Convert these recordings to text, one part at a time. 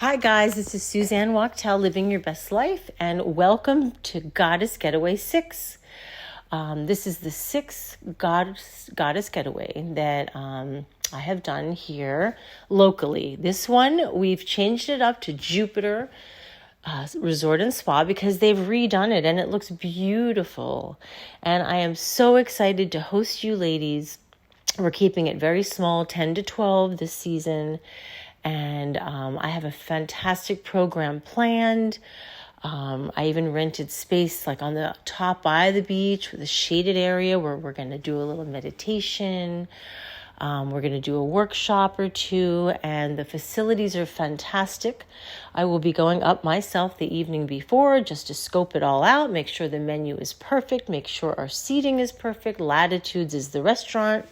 Hi guys, this is Suzanne Wachtel, Living Your Best Life, and welcome to Goddess Getaway 6. This is the sixth Goddess Getaway that I have done here locally. This one, we've changed it up to Jupiter Resort and Spa because they've redone it and it looks beautiful. And I am so excited to host you ladies. We're keeping it very small, 10 to 12 this season. And I have a fantastic program planned. I even rented space like on the top by the beach with a shaded area where we're going to do a little meditation. We're going to do a workshop or two, and the facilities are fantastic. I will be going up myself the evening before just to scope it all out, make sure the menu is perfect, make sure our seating is perfect. Latitudes is the restaurant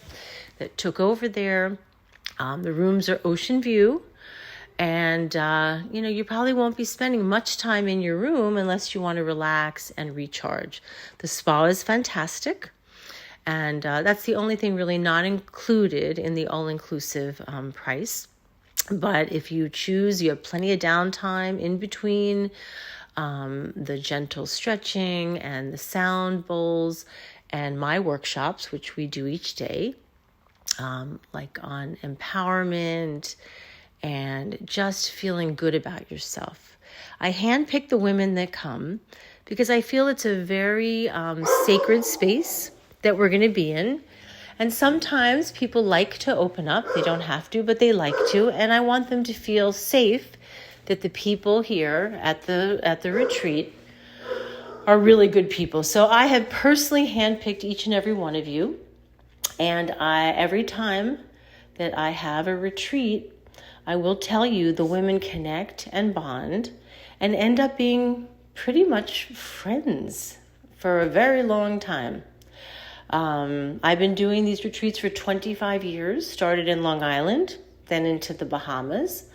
that took over there. The rooms are ocean view, and you probably won't be spending much time in your room unless you want to relax and recharge. The spa is fantastic, and that's the only thing really not included in the all-inclusive price. But if you choose, you have plenty of downtime in between the gentle stretching and the sound bowls and my workshops, which we do each day. Like on empowerment and just feeling good about yourself. I handpick the women that come because I feel it's a very sacred space that we're going to be in. And sometimes people like to open up. They don't have to, but they like to. And I want them to feel safe that the people here at the retreat are really good people. So I have personally handpicked each and every one of you. And every time that I have a retreat, I will tell you the women connect and bond and end up being pretty much friends for a very long time. I've been doing these retreats for 25 years, started in Long Island, then into the Bahamas.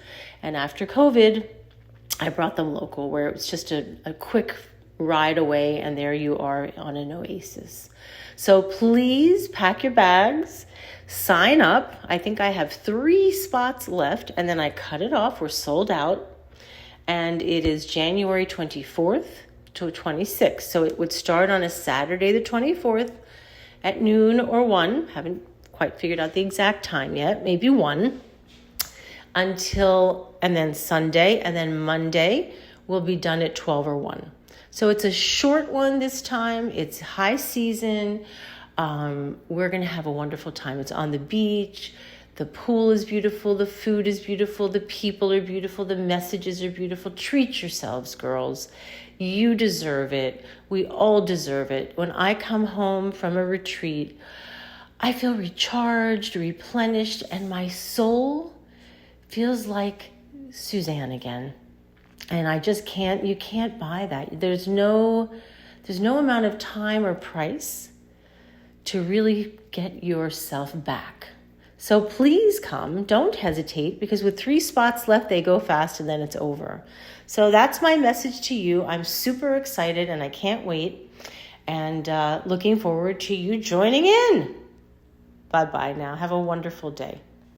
And after COVID, I brought them local where it was just a quick ride away, and there you are on an oasis. So please pack your bags, sign up. I think I have 3 spots left, and then I cut it off. We're sold out, and it is January 24th to 26th. So it would start on a Saturday the 24th at noon or 1. Haven't quite figured out the exact time yet, maybe 1, and then Sunday, and then Monday will be done at 12 or 1. So it's a short one this time. It's high season. We're going to have a wonderful time. It's on the beach. The pool is beautiful. The food is beautiful. The people are beautiful. The messages are beautiful. Treat yourselves, girls. You deserve it. We all deserve it. When I come home from a retreat, I feel recharged, replenished, and my soul feels like Suzanne again. And you can't buy that. There's no amount of time or price to really get yourself back. So please come, don't hesitate, because with 3 spots left, they go fast and then it's over. So that's my message to you. I'm super excited and I can't wait, and looking forward to you joining in. Bye-bye now. Have a wonderful day.